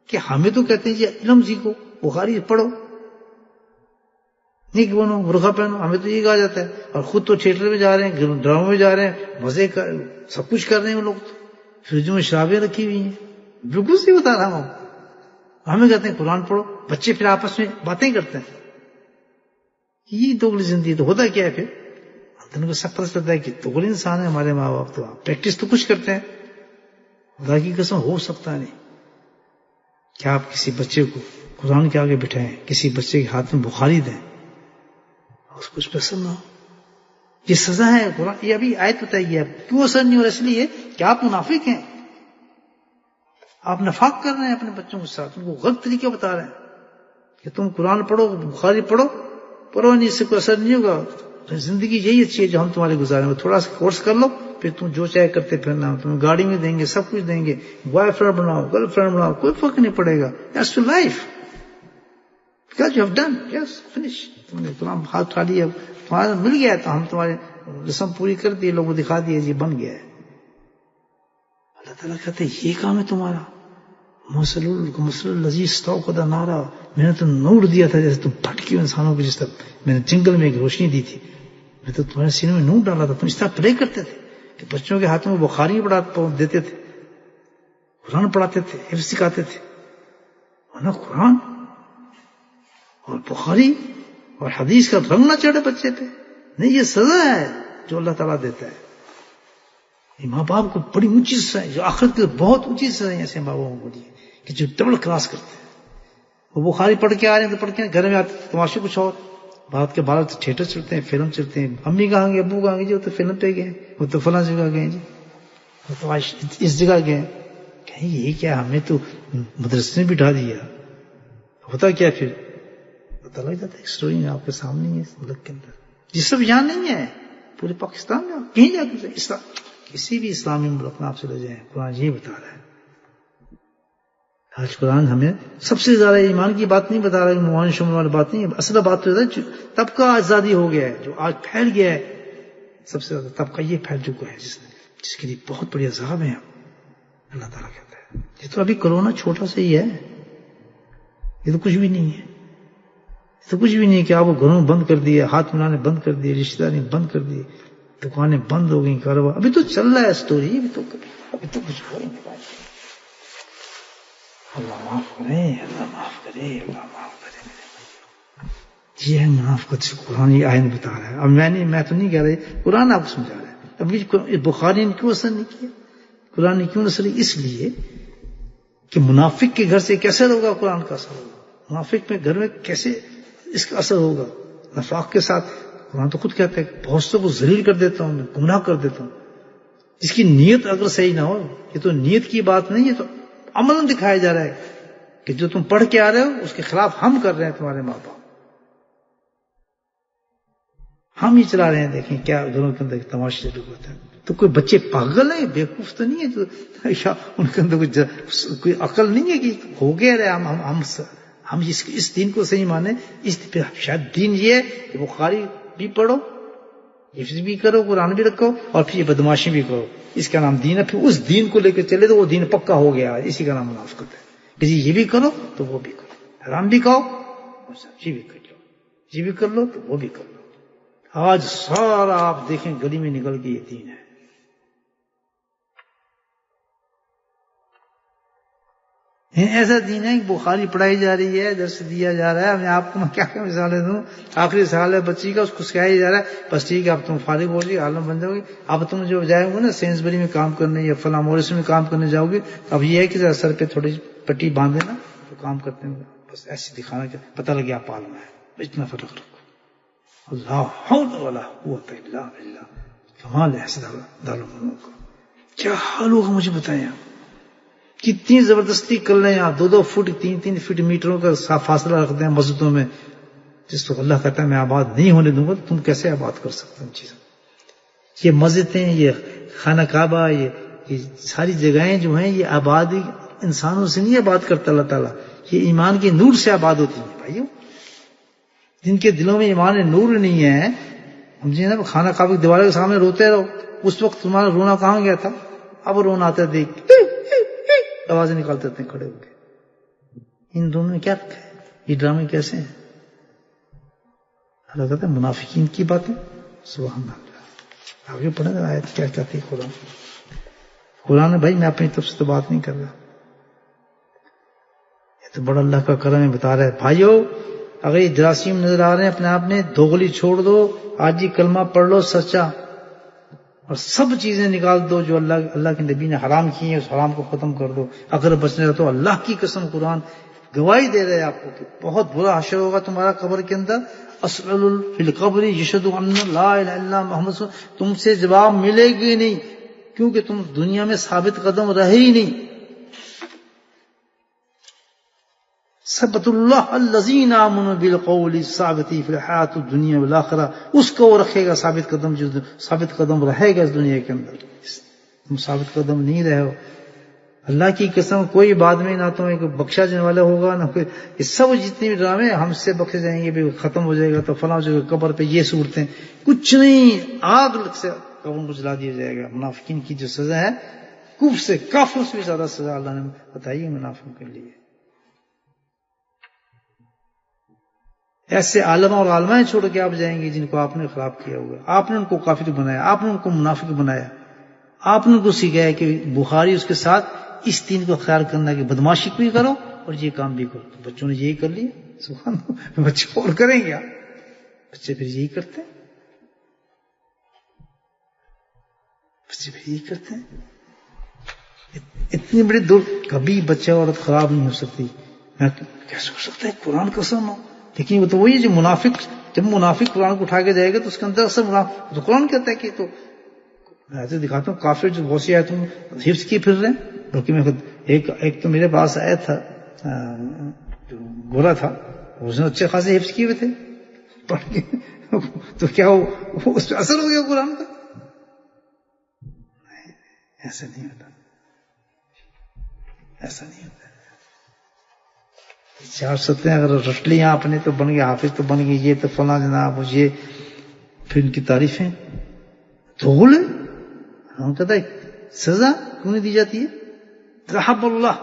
کہ ہمیں تو کہتے ہیں جی علم سیکھو, بخاری پڑھو, نیک بنو, برقع پہنو, ہمیں تو یہ کہا جاتا ہے, اور خود تو تھیٹر میں جا رہے ہیں, ڈراموں میں جا رہے ہیں, مزے کر سب کچھ کر رہے ہیں وہ لوگ. تو فریجوں میں شرابیں رکھی ہوئی ہیں, بالکل صحیح بتا رہا ہوں. ہمیں کہتے ہیں قرآن پڑھو, بچے پھر آپس میں باتیں کرتے ہیں. یہ دوگلی زندگی تو ہوتا کیا ہے پھر؟ ان کو سب پتہ چلتا ہے کہ دوگلی انسان ہے ہمارے ماں باپ. تو پریکٹس تو کچھ کرتے ہیں, خدا کی قسم ہو سکتا نہیں. کیا آپ کسی بچے کو قرآن کے آگے بٹھائیں, کسی بچے کے ہاتھ میں بخاری دیں, اس کو پسند نہ ہو؟ یہ سزا ہے. قرآن یہ ابھی آیت بتائی ہے. کیوں اثر نہیں ہو رہا؟ اس لیے کہ آپ منافق ہیں, آپ نفاق کر رہے ہیں اپنے بچوں کے ساتھ, ان کو غلط طریقے بتا رہے ہیں کہ تم قرآن پڑھو, بخاری پڑھو نہیں, اس سے کوئی اثر نہیں ہوگا. زندگی یہی اچھی ہے جو ہم تمہارے گزارے ہیں, تھوڑا سا کورس کر لو, پھر تم جو چاہے کرتے پھرنا, تمہیں گاڑی میں دیں گے, سب کچھ دیں گے, بوائے فرینڈ بناؤ, گرل فرینڈ بناؤ, کوئی فرق نہیں پڑے گا. That's your life. Because you have done. Yes, finish. تم نے قرآن ہاتھ اٹھا لیا, تمہارا مل گیا, تو ہم تمہارے رسم پوری کر دیے, لوگوں کو دکھا دیے, یہ بن گیا ہے. اللہ تعالیٰ کہتے ہیں یہ کام ہے تمہارا؟ مسل الذی استوقد نارا، میں نے تو نور دیا تھا جیسے تم بھٹکے انسانوں کو، جس طرح میں نے جنگل میں ایک روشنی دی تھی، میں تو تمہارے سینے میں نور ڈالا تھا، تم اس طرح پرے کرتے تھے کہ بچوں کے ہاتھوں میں بخاری دیتے تھے، قرآن پڑھاتے تھے، حفظ سکھاتے تھے، ورنہ قرآن اور بخاری اور حدیث کا رنگ نہ چڑھے بچے پہ، نہیں، یہ سزا ہے جو اللہ تعالیٰ دیتا ہے۔ یہ ماں باپ کو بڑی اونچی سزا ہے، جو آخرت کے بہت اونچی سزا ہے ایسے ماں باپوں کو لیے کہ جو ڈبل کراس کرتے ہیں۔ وہ بخاری پڑھ کے آ رہے ہیں تو پڑھ کے گھر میں آتے تماشے کچھ اور، بات کے بعد تھیٹر چلتے ہیں، فلم چلتے ہیں، امی کہاں گے، ابو کہاں گے، جی وہ تو فلم پہ گئے، وہ تو فلاں جگہ گئے، جی وہ تو آج اس جگہ گئے، کہیں یہ کیا ہمیں تو مدرسے میں بٹھا دیا، ہوتا کیا پھر پتہ لگ جاتا ہے۔ ایک اسٹوری میں آپ کے سامنے ہے اس ملک کے اندر، جس سب یہاں نہیں ہے، پورے پاکستان میں کہیں جا کے کسی بھی اسلامی ملک میں آپ سے لے جائیں، قرآن یہ بتا رہا ہے۔ آج قرآن ہمیں سب سے زیادہ ایمان کی بات نہیں بتا رہا ہے، موان شمول والی بات نہیں ہے، اصل بات تو ہے طبقہ آزادی ہو گیا ہے، جو آج پھیل گیا ہے، سب سے زیادہ طبقہ یہ پھیل چکا ہے جس کے لیے بہت بڑی عذاب ہے۔ اللہ تعالیٰ کہتا ہے یہ تو ابھی کرونا چھوٹا سا ہی ہے، یہ تو کچھ بھی نہیں ہے، یہ تو کچھ بھی نہیں ہے کہ آپ وہ گھروں بند کر دیے، ہاتھ ملانے بند کر دیے، رشتہ داری بند کر دیے، دکانیں بند ہو گئی، کاروبار ابھی تو چل رہا ہے اسٹوری، ابھی تو کچھ ہو نہیں پائے۔ اللہ معاف کرے، اللہ معاف کرے، اللہ معاف کرے۔ یہ ہے منافقت سے قرآن یہ آیت بتا رہا ہے۔ اب میں تو نہیں کہہ رہا، قرآن آپ کو سمجھا رہا ہے۔ ابھی بخاری نے کیوں اثر نہیں کیا، قرآن نے کیوں اثر؟ اس لیے کہ منافق کے گھر سے کیسے ہوگا قرآن کا اثر ہوگا، منافق میں گھر میں کیسے اس کا اثر ہوگا نفاق کے ساتھ۔ قرآن تو خود کہتا ہے کہ بہت سے کو ذلیل کر دیتا ہوں، میں گمراہ کر دیتا ہوں۔ اس کی نیت اگر صحیح نہ ہو، یہ تو نیت کی بات نہیں، یہ تو عملاً دکھایا جا رہا ہے کہ جو تم پڑھ کے آ رہے ہو اس کے خلاف ہم کر رہے ہیں، تمہارے ماں باپ ہم ہی چلا رہے ہیں۔ دیکھیں کیا گھروں کے اندر تماشے شروع ہوتا ہے۔ تو کوئی بچے پاگل ہیں، بیوقوف تو نہیں ہے جو یا ان کے اندر کوئی عقل نہیں ہے کہ ہو گیا رہے ہم اس دین کو صحیح مانیں۔ اس شاید دین یہ ہے کہ بخاری بھی پڑھو، حفظ بھی کرو، قرآن بھی رکھو، اور پھر یہ بدماشی بھی کرو، اس کا نام دین ہے۔ پھر اس دین کو لے کے چلے تو وہ دین پکا ہو گیا، اسی کا نام منافقت ہے۔ کہ جی یہ بھی کرو تو وہ بھی کرو، حرام بھی کھاؤ اور سبزی بھی کر لو، یہ بھی کر لو تو وہ بھی کر لو۔ آج سارا آپ دیکھیں گلی میں نکل کے یہ دین ہے۔ ایسا دین ہے کہ بخاری پڑھائی جا رہی ہے، درس دیا جا رہا ہے۔ میں آپ کو کیا کیا مثالیں دوں، آخری سال ہے بچی کا، اس کو سکھایا جا رہا ہے، بس ٹھیک ہے اب تم فارغ ہو گئی، عالم بن جاؤ گی۔ اب تم جو جائے گے نا سینسبری میں کام کرنے یا فلاں مورس میں کام کرنے جاؤ گے، اب یہ ہے کہ ذرا سر پہ تھوڑی پٹی باندھ دینا تو کام کرتے ہیں، بس ایسے دکھانا کہ پتہ لگے آپ عالم ہے۔ اتنا فرق رکھو۔ اللہ حول ولا قوت الا باللہ، کمال ہے دارالعلوم کا۔ کیا حال ہوگا مجھے بتائیں آپ، کتنی زبردستی کر لیں آپ، 2-2 فٹ 3-3 فٹ میٹروں کا فاصلہ رکھتے ہیں مسجدوں میں، جس کو اللہ کہتا ہے میں آباد نہیں ہونے دوں گا، تو تم کیسے آباد کر سکتے ان چیزوں؟ یہ مسجدیں، یہ خانہ کعبہ، یہ ساری جگہیں جو ہیں، یہ آبادی انسانوں سے نہیں آباد کرتا اللہ تعالیٰ، یہ ایمان کے نور سے آباد ہوتی ہیں۔ بھائیو جن کے دلوں میں ایمان نور نہیں ہے، سمجھے نا، خانہ کعبہ کی دیواروں کے سامنے روتے رہو، اس وقت تمہارا رونا کہاں گیا تھا؟ اب رونا آتا ہے، دیکھ آوازیں نکالتے ہیں کھڑے ہو کے۔ ان دونوں میں کیا رکھا ہے؟ یہ ڈرامے کیسے ہیں؟ اللہ کہتا ہے منافقین کی باتیں، سبحان اللہ۔ آگے پڑھیں گے آیت کیا کہتی ہے قرآن بھائی میں اپنی طرف سے تو بات نہیں کر رہا، یہ تو بڑا اللہ کا کرم ہے، بتا رہا ہے بھائیو اگر یہ جراثیم نظر آ رہے ہیں اپنے آپ میں، دوغلی چھوڑ دو، آج ہی کلمہ پڑھ لو سچا، اور سب چیزیں نکال دو جو اللہ کے نبی نے حرام کی ہیں، اس حرام کو ختم کر دو۔ اگر بچنے رہے تو اللہ کی قسم قرآن گواہی دے رہے ہیں آپ کو کہ بہت برا حشر ہوگا تمہارا قبر کے اندر۔ اسئل فی القبر یشہد ان لا الہ الا محمد، تم سے جواب ملے گی نہیں، کیونکہ تم دنیا میں ثابت قدم رہے ہی نہیں۔ ثبت اللہ الذین آمنوا بالقول الثابت فی الحیاۃ الدنیا والآخرہ، اس کو وہ رکھے گا ثابت قدم، جو ثابت قدم رہے گا اس دنیا کے اندر۔ تم ثابت قدم نہیں رہے ہو، اللہ کی قسم کوئی بعد میں نہ تمہیں کوئی بخشا جانے والا ہوگا نہ کوئی۔ یہ سب جتنے بھی ڈرامے ہم سے بخشے جائیں گے، بھی ختم ہو جائے گا تو فلاں جگہ قبر پہ یہ صورتیں، کچھ نہیں، آگ سے قبر کو جلا دیا جائے گا۔ منافقین کی جو سزا ہے کفر سے، کافروں سے بھی زیادہ سزا اللہ نے بتائی ہے منافقوں کے لیے. ایسے عالم اور عالمائیں چھوڑ کے آپ جائیں گے جن کو آپ نے خراب کیا ہوگا. آپ نے ان کو کافر بنایا، آپ نے ان کو منافق بنایا، آپ نے ان کو سکھایا کہ بخاری اس کے ساتھ اس دین کو اختیار کرنا کہ بدماشی بھی کرو اور یہ کام بھی کرو. تو بچوں نے یہی کر لیا. سبحان اللہ. بچے اور کریں گے؟ بچے پھر یہی کرتے ہیں. بچے پھر یہی کرتے ہیں. اتنی بڑی دور کبھی بچہ عورت خراب نہیں ہو سکتی. میں کیسے ہو سکتا ہے؟ قرآن قسم ہو. لیکن وہ تو وہی جو منافق، جب منافق قرآن کو اٹھا کے جائے گا تو اس کے اندر اصل منافق تو قرآن کہتا ہے کہ تو میں ایسے دکھاتا ہوں کافر جو بہت سی آیتوں حفظ کیے پھر رہے ہیں. بلکہ میں خود ایک تو میرے پاس آیا تھا جو گورا تھا، اس نے اچھے خاصے حفظ کیے ہوئے تھے پڑھ کے. تو کیا وہ اس پہ اثر ہو گیا قرآن کا؟ نہیں، ایسا نہیں ہوتا، ایسا نہیں ہوتا. چار ستیں اگر رٹ لی آپ نے تو بن گیا حافظ، تو بن گئی یہ تو فلاں جناب یہ. پھر ان کی تعریفیں دھول ہے. ہم کہتا ہے سزا کیوں نہیں دی جاتی ہے؟ ذهب اللہ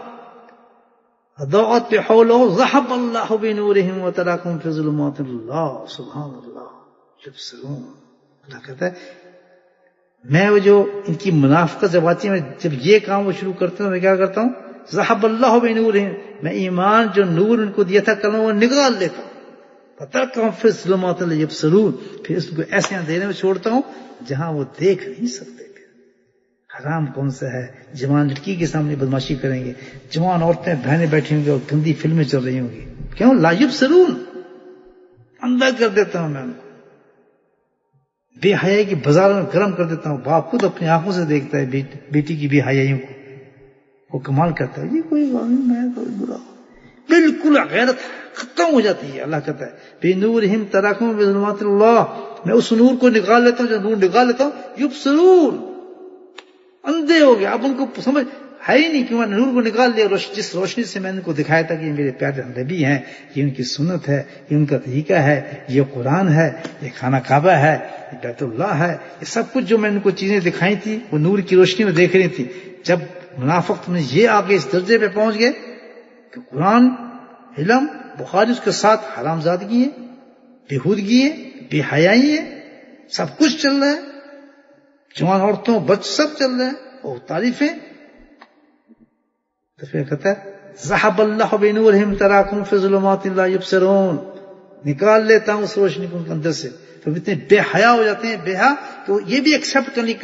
ضاعت بحولہ ذهب اللہ بنورہم وتراکم فی ظلمات اللہ. سبحان اللہ. یبصرون. اللہ کہتا ہے میں وہ جو ان کی منافقت جب آتی ہے، جب یہ کام وہ شروع کرتے ہیں میں کیا کرتا ہوں؟ ذهب اللہ بنورہم، میں ایمان جو نور ان کو دیا تھا کلمہ وہ نکال لیتا ہوں. وتراکم فی ظلمات اللہ یبصرون. پھر اس کو ایسے اندھیرے میں چھوڑتا ہوں جہاں وہ دیکھ نہیں سکتے. حرام کون سا ہے؟ جوان لڑکی کے سامنے بدماشی کریں گے، جوان عورتیں بہنیں بیٹھی ہوں گی اور گندی فلمیں چل رہی ہوں گی. کیوں؟ لا یبصرون. اندھا کر دیتا ہوں میں ان کو. بے حیائی کی بازار میں گرم کر دیتا ہوں. باپ خود اپنی آنکھوں سے دیکھتا ہے بیٹی کی بے حیائیوں کو، وہ کمال کرتا ہے یہ کوئی میں کوئی برا. بالکل غیرت ختم ہو جاتی ہے. اللہ کہتا ہے بنورہم تراکم بظلمات اللہ، میں اس نور کو نکال لیتا ہوں. جو نور نکال لیتا ہوں یبصرون، اندھے ہو گئے. اب ان کو سمجھ ہے ہی نہیں کہ میں نور کو نکال لیا. جس روشنی سے میں ان کو دکھایا تھا کہ یہ میرے پیارے نبی ہیں، یہ ان کی سنت ہے، یہ ان کا طریقہ ہے، یہ قرآن ہے، یہ خانہ کعبہ ہے، یہ بیت اللہ ہے، یہ سب کچھ جو میں ان کو چیزیں دکھائی تھی وہ نور کی روشنی میں دیکھ رہی تھی. جب منافق میں یہ آگے اس درجے پہ پہنچ گئے کہ قرآن، علم، بخاری اس کے ساتھ حرام زادگی ہے، بےہودگی ہے، بے حیائی ہے، سب کچھ چل رہا ہے، جوان عورتوں بچ سب چل رہے ہیں اور تعریفیں. تو پھر کہتا ہے ذهب اللہ بنورہم تراکم فی ظلمات لا یبصرون، نکال لیتا ہوں اس روشنی کو ان کے اندر سے. تو اتنے بے حیا ہو جاتے ہیں، بے حیا کہ وہ یہ بھی ایکسپٹ کر لی،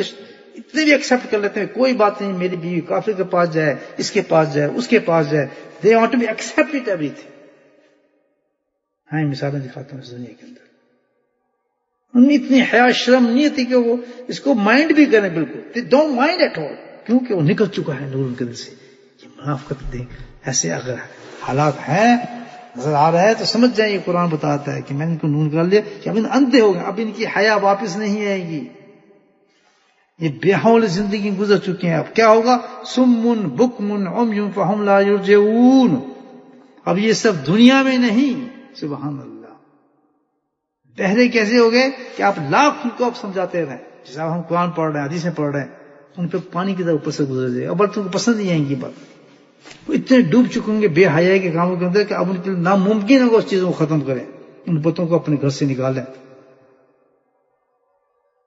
اتنے بھی ایکسپٹ کر لیتے ہیں کوئی بات نہیں، میری بیوی کافر کے پاس جائے، اس کے پاس جائے، اس کے پاس جائے. They want to be accept it everything. ہاں مثالیں دکھاتا ہوں اس دنیا کے اندر. اتنی حیا شرم نہیں تھی کہ وہ اس کو مائنڈ بھی کریں. بالکل they don't mind at all، کیونکہ وہ نکل چکا ہے نور ان کے دل سے. یہ منافقت دیکھ ایسے اگر حالات ہیں نظر آ رہا ہے تو سمجھ جائیں یہ قرآن بتاتا ہے کہ میں نے ان کو نور نکال لیا کہ اب ان اندھے ہو گئے، اب ان کی حیا واپس نہیں آئے گی. یہ بے حول زندگی گزر چکے ہیں. اب کیا ہوگا؟ سم بکم عمی فہم لا یرجعون. اب یہ سب دنیا میں نہیں. سبحان اللہ. بہرے کیسے ہو گئے کہ آپ لاکھ ان کو آپ سمجھاتے رہیں. جیسے ہم قرآن پڑھ رہے ہیں، حدیثیں پڑھ رہے ہیں، ان پہ پانی کی طرح اوپر سے گزر جائے. اب تم کو پسند نہیں آئیں گی بات. وہ اتنے ڈوب چکے ہوں گے بے حیائی کے کاموں کے اندر کہ اب ان کے لیے ناممکن ہوگا اس چیزوں کو ختم کریں. ان بتوں کو اپنے گھر سے نکالیں،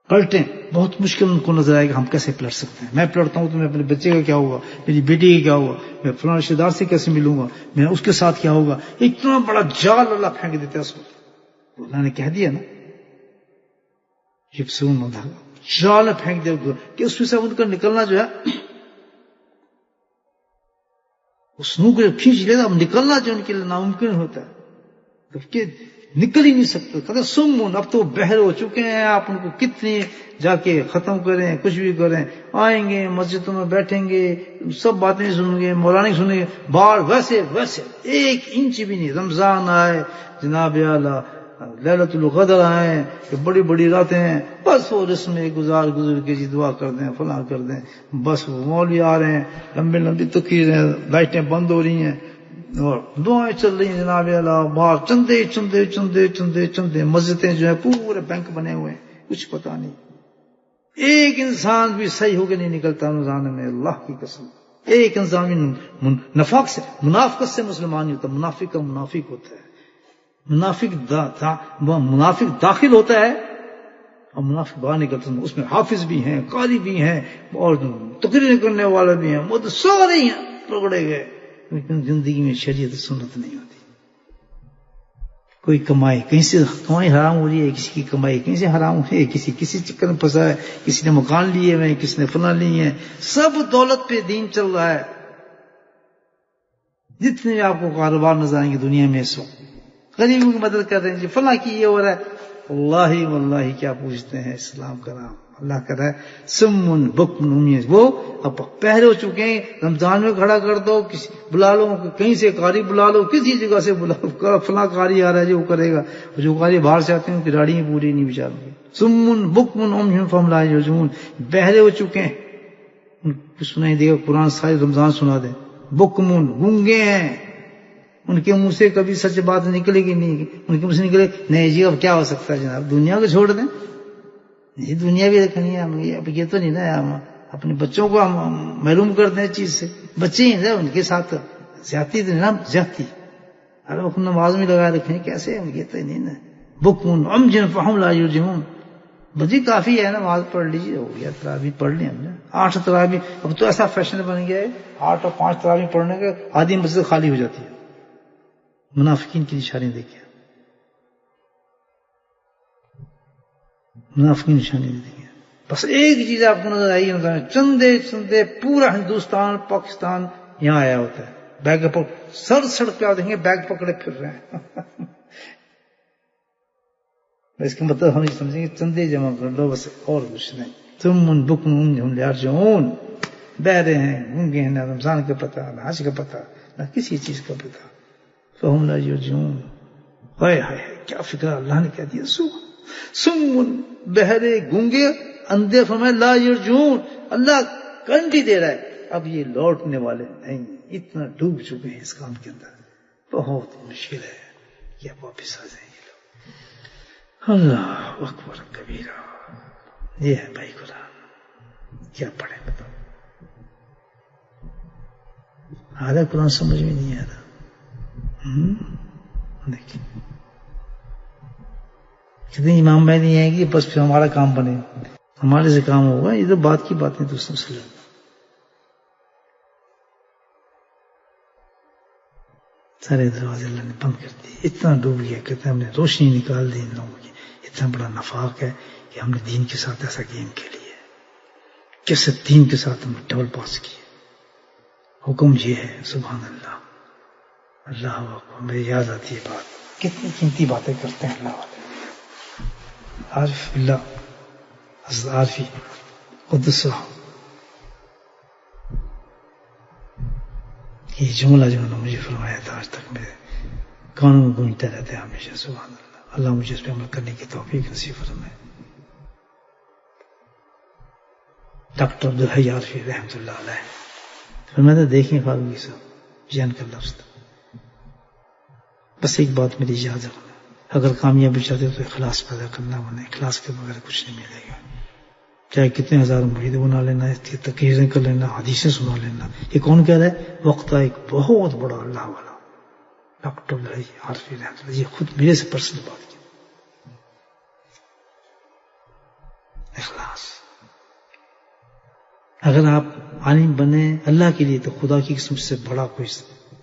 پلٹیں. بہت مشکل ان کو نظر آئے گا ہم کیسے پلٹ سکتے ہیں. میں پلٹتا ہوں تو میں اپنے بچے کا کیا ہوگا، میری بیٹی کا کیا ہوگا، میں فلاں رشتے دار سے کیسے ملوں گا، میں اس کے ساتھ کیا ہوگا. اتنا بڑا جال اللہ پھینک دیتا ہے اس کو. اللہ نے کہہ دیا نا یبصرون، جال پھینک دیا کہ اس میں سے ان کا نکلنا جو ہے اس نور کو کھینچ لیتا. اب نکلنا جو ان کے لیے ناممکن ہوتا ہے کہ نکل ہی نہیں سکتے. کہتے سمون، اب تو بہر ہو چکے ہیں. آپ ان کو کتنے جا کے ختم کریں، کچھ بھی کریں، آئیں گے مسجدوں میں بیٹھیں گے، سب باتیں سنیں گے، مولانا سنیں گے، باہر ویسے ویسے 1 انچ بھی نہیں. رمضان آئے، جناب اعلیٰ لیلۃ القدر آئے، کہ بڑی بڑی راتیں ہیں، بس وہ رسم گزار کے جی دعا کر دیں، فلاں کر دیں. بس وہ مولوی آ رہے ہیں، لمبی لمبی تقریر ہیں، لائٹیں بند ہو رہی ہیں اور دعائیں چل رہی ہیں. جناب اعلیٰ باہر چندے چندے چندے چندے چندے، مسجدیں جو ہیں پورے بینک بنے ہوئے ہیں، کچھ پتہ نہیں. ایک انسان بھی صحیح ہو کے نہیں نکلتا رمضان میں، اللہ کی قسم. ایک انسان بھی منافقت سے مسلمان نہیں ہوتا. منافق کا منافق ہوتا ہے. منافق داخل ہوتا ہے اور منافق باہر نکلتا ہے. اس میں حافظ بھی ہیں، قاری بھی ہیں، اور تقریر کرنے والے بھی ہیں، وہ تو سارے ہی پکڑے گئے. لیکن زندگی میں شریعت سنت نہیں ہوتی. کوئی کمائی کہیں سے کمائی حرام ہو رہی ہے، کسی کی کمائی کہیں سے حرام ہو رہی ہے، کسی چکر میں پھنسا ہے، کسی نے مکان لیے ہوئے، کسی نے فلاں لیے ہیں. سب دولت پہ دین چل رہا ہے. جتنے بھی آپ کو کاروبار نظر آئیں گے دنیا میں اس وقت غریبوں کی مدد کر رہے ہیں، جی فلاں کی یہ ہو رہا ہے. واللہ کیا پوچھتے ہیں اسلام کا نام. اللہ کہہ رہا ہے سمن بکمن عمی، وہ اب پہلے ہو چکے ہیں. رمضان میں کھڑا کر دو، بلا لو، کہیں سے قاری بلا لو، کسی جگہ سے بلا لو، فلاں قاری آ رہا ہے جو کرے گا. جو قاری باہر سے آتے ہیں ان کی داڑھی پوری نہیں بچارے. سمن بکمن عمی فہم لا یرجعون، بہرے ہو چکے ہیں، ان کو سنائی دے گا قرآن سارے رمضان سنا دے. بکمن گونگے ہیں، ان کے منہ سے کبھی سچ بات نکلے گی نہیں. ان کے منہ سے نکلے نہیں جی اب کیا ہو سکتا ہے جناب، دنیا کو چھوڑ دیں، یہ دنیا بھی رکھنی ہے. اب یہ تو نہیں نا ہم اپنے بچوں کو ہم محروم کر دیں چیز سے. بچے ہی ہیں ان کے ساتھ زیادتی تو نہیں نا، زیادتی. ارے وہ نماز میں لگا رکھیں کیسے، یہ تو نہیں نا. بکمن عمج فہم لا یرجعون، بجی کافی ہے نماز پڑھ لیجیے، ہو گیا. تراویح پڑھ لی ہم نے 8 تراویح. اب تو ایسا فیشن بن گیا ہے 8 اور 5 تراویح پڑھنے کے آدھی مسجد خالی ہو جاتی ہے. منافقین کی نشانی دیکھیں، منافقین کی نشانی دیکھیں. بس ایک چیز آپ کو نظر آئی، چندے پورا ہندوستان پاکستان یہاں آیا ہوتا ہے. بیگ سڑک پہ آپ دیکھیں گے بیگ پکڑے پھر رہے ہیں. اس کا مطلب ہم یہ سمجھیں گے چندے جمع کر لو بس، اور کچھ نہیں. تم بکم یرجعون، بہرے ہیں، گونگے ہیں، نہ رمضان کا پتہ، نہ حج کا پتہ، نہ کسی چیز کا پتہ. فہم لا یرجعون. ہائے ہائے کیا فکر اللہ نے کہہ دیا. سمن، بہرے، گونگے، اندھے. فرمائے لا یرجعون، اللہ گارنٹی دے رہا ہے اب یہ لوٹنے والے نہیں. اتنا ڈوب چکے ہیں اس کام کے اندر، بہت مشکل ہے کہ واپس آ جائیں یہ لوگ. اللہ اکبر کبیرہ. یہ ہے بھائی قرآن. کیا پڑھیں بتاؤ، آدھا قرآن سمجھ میں نہیں آ رہا. دیکھیں کتنے امام مہدی ہیں کہ بس پھر ہمارا کام بنے، ہمارے سے کام ہوگا. یہ تو بات کی باتیں دوسروں سے. سارے دروازے اللہ نے بند کر دیے. اتنا ڈوب گیا، کہتے ہیں ہم نے روشنی نکال دی ان لوگوں کی. اتنا بڑا نفاق ہے کہ ہم نے دین کے ساتھ ایسا گیم کھیلی ہے، کیسے دین کے ساتھ ہم نے ڈبل پاس کیے. حکم یہ ہے، سبحان اللہ. اللہ اکبر. مجھے یاد آتی ہے بات، کتنی قیمتی باتیں کرتے ہیں اللہ والے. عارف اللہ حضرت عارفی قدس، یہ جملہ جو انہوں نے مجھے فرمایا تھا آج تک میرے کانوں میں گونجتا رہتا ہے ہمیشہ. سبحان اللہ. اللہ مجھے اس پہ عمل کرنے کی توفیق نصیب فرمائے. ڈاکٹر عبدالحی عارفی رحمۃ اللہ علیہ فرمایا تھا دیکھیں فاروقی صاحب جان کا لفظ تھا، بس ایک بات میری یاد رکھنا، اگر کامیابی چاہتے ہو تو اخلاص پیدا کرنا، ورنہ اخلاص کے بغیر کچھ نہیں ملے گا. چاہے کتنے ہزار مرید بنا لینا، تقریریں کر لینا، حدیثیں سنا لینا. یہ کون کہہ رہا ہے؟ وقت ایک بہت بڑا اللہ والا ڈاکٹر عارفی رحمۃ اللہ، یہ خود میرے سے پرسنل بات کی. اخلاص. اگر آپ عالم بنے اللہ کے لیے تو خدا کی قسم سے بڑا کوئی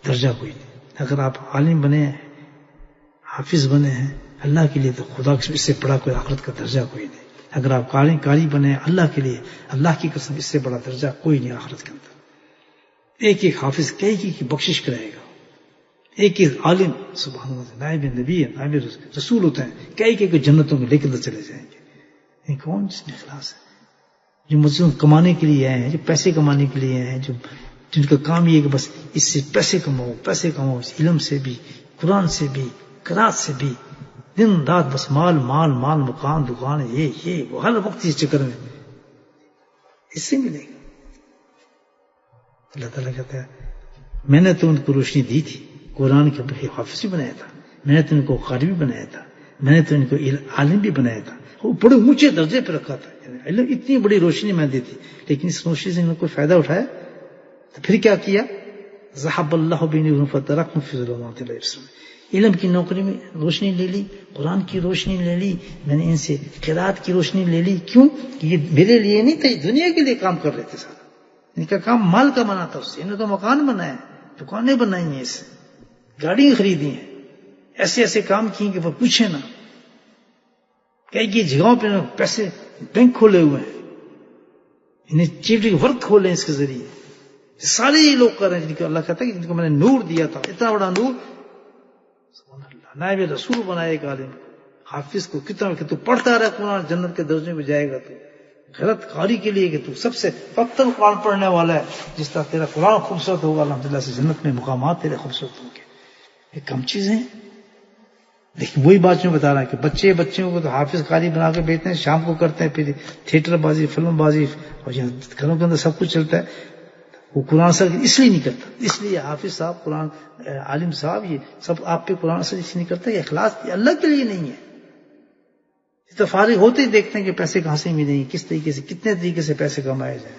درجہ کوئی نہیں. اگر آپ عالم بنے، حافظ بنے ہیں اللہ کے لیے تو خدا کی قسم اس سے بڑا کوئی آخرت کا درجہ کوئی نہیں. اگر آپ قاری بنے اللہ کے لیے، اللہ کی قسم اس سے بڑا درجہ کوئی نہیں آخرت کے اندر. ایک ایک حافظ کئی کی بخشش کرے گا، ایک ایک عالم سبحان اللہ نائب نبی ہے، نائب رسول ہوتے ہیں، کئی کو جنتوں میں لے کر چلے جائیں گے. یہ کون جس میں اخلاص ہے؟ جو مسلم کمانے کے لیے آئے ہیں، جو پیسے کمانے کے لیے آئے ہیں، جن کا کام یہ ہے کہ بس اس سے پیسے کماؤ، اس علم سے بھی، قرآن سے بھی، قرات سے بھی، دن رات بس مال، مکان، دکان، یہ وہ ہر وقت اس چکر میں، اس سے ملے گا. اللہ تعالیٰ کہتا ہے میں نے تو ان کو روشنی دی تھی، قرآن کے حافظ بھی بنایا تھا، میں نے تو ان کو قاری بھی بنایا تھا، میں نے تو ان کو عالم بھی بنایا تھا، وہ بڑے اونچے درجے پہ رکھا تھا. علم اتنی بڑی روشنی میں دی تھی, لیکن اس روشنی سے انہوں نے کوئی فائدہ اٹھایا تو پھر کیا کیا؟ ذہب اللہ بنورہم فترکہم فی ظلمات لا یبصرون. علم کی نوکری میں روشنی لے لی, قرآن کی روشنی لے لی, میں نے ان سے قرات کی روشنی لے لی. کیوں کہ یہ میرے لیے نہیں تھا, دنیا کے لیے کام کر رہے تھے. سارا ان کا کام مال کا بنا تھا. اس سے انہوں نے تو مکان بنایا, دکانیں بنائی ہیں, اس سے گاڑیاں خریدی ہیں, ایسے ایسے کام کیے کہ وہ پوچھے نہ. کئی کئی جگہوں پہ پیسے بینک کھولے ہوئے ہیں, انہیں چیفٹی ورک کھولے اس کے ذریعے. سارے یہ لوگ کر رہے ہیں جن کو اللہ کہتا ہے کہ جن کو میں نے نور دیا تھا, اتنا بڑا نور. نائب رسول بنائے ایک عالم حافظ کو, کتنا کہ تو پڑھتا رہے قرآن, جنت کے درجے میں جائے گا. تو غلط قاری کے لیے کہ تو سب سے فقط قرآن پڑھنے والا ہے, جس طرح تیرا قرآن خوبصورت ہوگا الحمدللہ سے جنت میں مقامات تیرے خوبصورت ہوں گے. یہ کم چیزیں ہیں, لیکن وہی بات جو بتا رہا ہے کہ بچوں کو تو حافظ قاری بنا کے بیچتے ہیں, شام کو کرتے ہیں, پھر تھیٹر بازی, فلم بازی, اور گھروں کے اندر سب کچھ چلتا ہے. وہ قرآن اثر اس لیے نہیں کرتا, اس لیے حافظ صاحب, قرآن عالم صاحب, یہ سب آپ پہ قرآن اثر اس لیے نہیں کرتا. یہ اخلاص اللہ کے لیے نہیں ہے. تو فارغ ہوتے ہی دیکھتے ہیں کہ پیسے کہاں سے ملیں گے, کس طریقے سے, کتنے طریقے سے پیسے کمائے جائیں.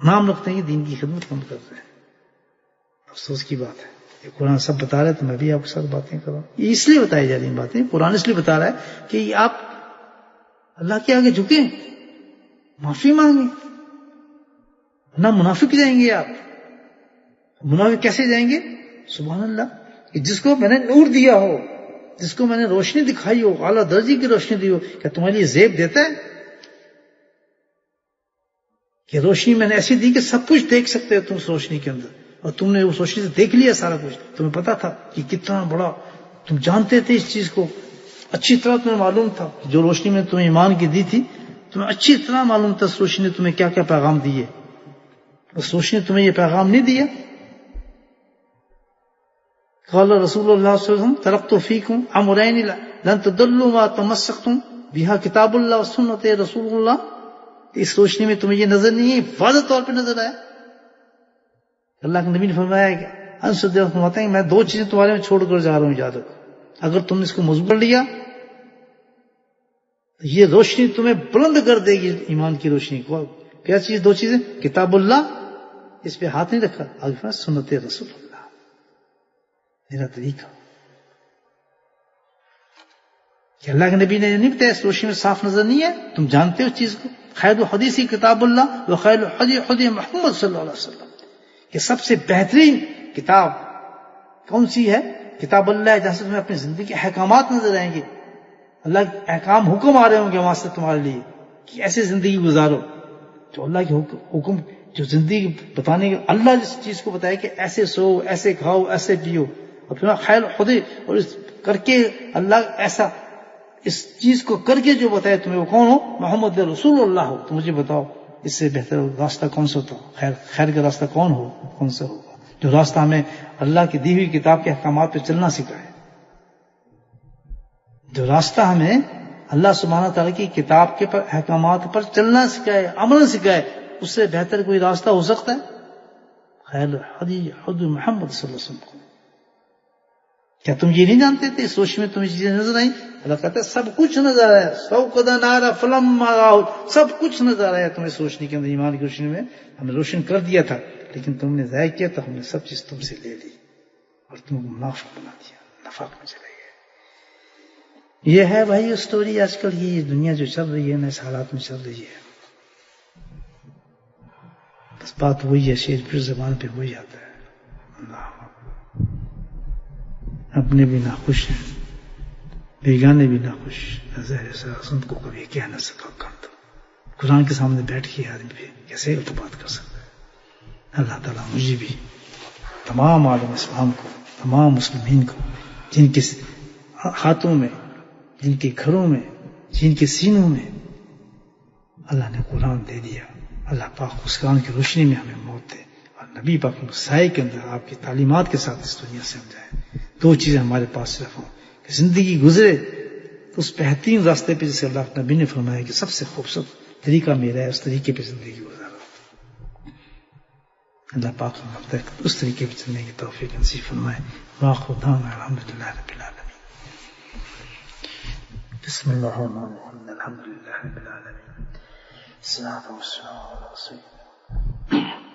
نام رکھتے ہیں کہ دین کی خدمت کم کر رہے ہیں. افسوس کی بات ہے. یہ قرآن سب بتا رہا ہے, تو میں بھی آپ کے ساتھ باتیں کر رہا ہوں. یہ اس لیے بتائی جا رہی ہیں باتیں, قرآن اس لیے بتا رہا ہے کہ آپ اللہ کے آگے جھکیں, معافی مانگیں. نہ منافق جائیں گے آپ. منافق کیسے جائیں گے؟ سبحان اللہ, کہ جس کو میں نے نور دیا ہو, جس کو میں نے روشنی دکھائی ہو, اعلیٰ درجے کی روشنی دی ہو, کیا تمہارے لیے زیب دیتا ہے کہ روشنی میں نے ایسی دی کہ سب کچھ دیکھ سکتے ہو تم اس روشنی کے اندر, اور تم نے اس روشنی سے دیکھ لیا سارا کچھ. تمہیں پتا تھا کہ کتنا بڑا, تم جانتے تھے اس چیز کو اچھی طرح, تمہیں معلوم تھا جو روشنی میں تمہیں ایمان کی دی تھی, تمہیں اچھی طرح معلوم تھا اس روشنی نے تمہیں کیا کیا پیغام دیے. اس روشنی نے تمہیں یہ پیغام نہیں دیا. قال رسول اللہ صلی اللہ علیہ وسلم ترکت فیکم امرین لن تضلوا ما تمسکتم بها کتاب اللہ و سنت رسول اللہ. اس روشنی میں تمہیں یہ نظر نہیں ہے, واضح طور پہ نظر آیا. اللہ کے نبی نے فرمایا کہ انصر دے فرماتے ہیں میں دو چیزیں تمہارے میں چھوڑ کر جا رہا ہوں, یاد رکھو. اگر تم نے اس کو مضبوط کر لیا تو یہ روشنی تمہیں بلند کر دے گی, ایمان کی روشنی کو. کیا چیز؟ دو چیزیں, کتاب اللہ, اس پہ ہاتھ نہیں رکھا, آگے سنت رسول اللہ, میرا طریقہ. کہ اللہ کے نبی نے نہیں بتایا اس روشنی میں صاف نظر نہیں ہے, تم جانتے ہو اس چیز کو. خیر الحدیث کتاب اللہ و خیر الحدیث حدیث محمد صلی اللہ علیہ وسلم, کہ سب سے بہترین کتاب کون سی ہے؟ کتاب اللہ ہے, جہاں سے تمہیں اپنی زندگی کے احکامات نظر آئیں گے. اللہ کے احکام, حکم آ رہے ہوں گے وہاں سے تمہارے لیے کہ ایسے زندگی گزارو. جو اللہ کے حکم, جو زندگی بتانے کے, اللہ جس چیز کو بتائے کہ ایسے سو, ایسے کھاؤ, ایسے پیو, اور پھر خیر خدے, اور اس کر کے اللہ ایسا اس چیز کو کر کے جو بتائے تمہیں, وہ کون ہو؟ محمد رسول اللہ ہو. تو مجھے بتاؤ اس سے بہتر راستہ کون سا ہوتا؟ خیر کا راستہ کون ہو, کون سا ہوگا؟ جو راستہ ہمیں اللہ کی دی ہوئی کتاب کے احکامات پہ چلنا سکھائے, جو راستہ ہمیں اللہ سبحانہ تعالیٰ کی کتاب کے احکامات پر چلنا سکھائے, عمل سکھائے, اس سے بہتر کوئی راستہ ہو سکتا ہے؟ خیر حدیث حدیث محمد صلی اللہ علیہ وسلم. کیا تم یہ نہیں جانتے تھے اس روشنی میں تمہیں چیزیں نظر آئیں؟ اللہ کہتا ہے سب کچھ نظر آیا, سوقد نارا فلم سب کچھ نظر آیا تمہیں اس روشنی کے اندر, ایمان کی روشنی میں ہم نے روشن کر دیا تھا, لیکن تم نے ضائع کیا تو ہم نے سب چیز تم سے لے لی اور تم کو منافق بنا دیا, نفاق میں چلے گئے. یہ ہے بھائی اسٹوری آج کل, یہ دنیا جو چل رہی ہے نا, اس حالات میں چل رہی ہے. بس بات وہی ہے, شیر پھر زبان پہ وہی آتا ہے. اللہ اپنے بھی ناخوش ہیں, بیگانے بھی ناخوش. سن کو کبھی کہہ نہ سکا کم تو قرآن کے سامنے بیٹھ کے آدمی بھی کیسے بات کر سکتا ہے. اللہ تعالیٰ مجھے بھی, تمام عالم اسلام کو, تمام مسلمین کو, جن کے ہاتھوں میں, جن کے گھروں میں, جن کے سینوں میں اللہ نے قرآن دے دیا, اللہ پاک اس قرآن کی روشنی میں ہمیں موت دے, اور نبی پاک سائے کے اندر آپ کی تعلیمات کے ساتھ اس دنیا سے ہم جائیں. دو چیزیں ہمارے پاس صرف ہوں کہ زندگی گزرے تو اس بہترین راستے پہ جسے اللہ کے نبی نے فرمایا کہ سب سے خوبصورت طریقہ میرا ہے, اس طریقے پہ زندگی گزارا. اللہ پاک ہم اس طریقے پہ چلنے کی توفیق نصیب فرمائے. واخر دعوانا الحمدللہ رب العالمین. بسم الله الرحمن الرحيم الحمد لله رب العالمين الصلاة والسلام على رسول الله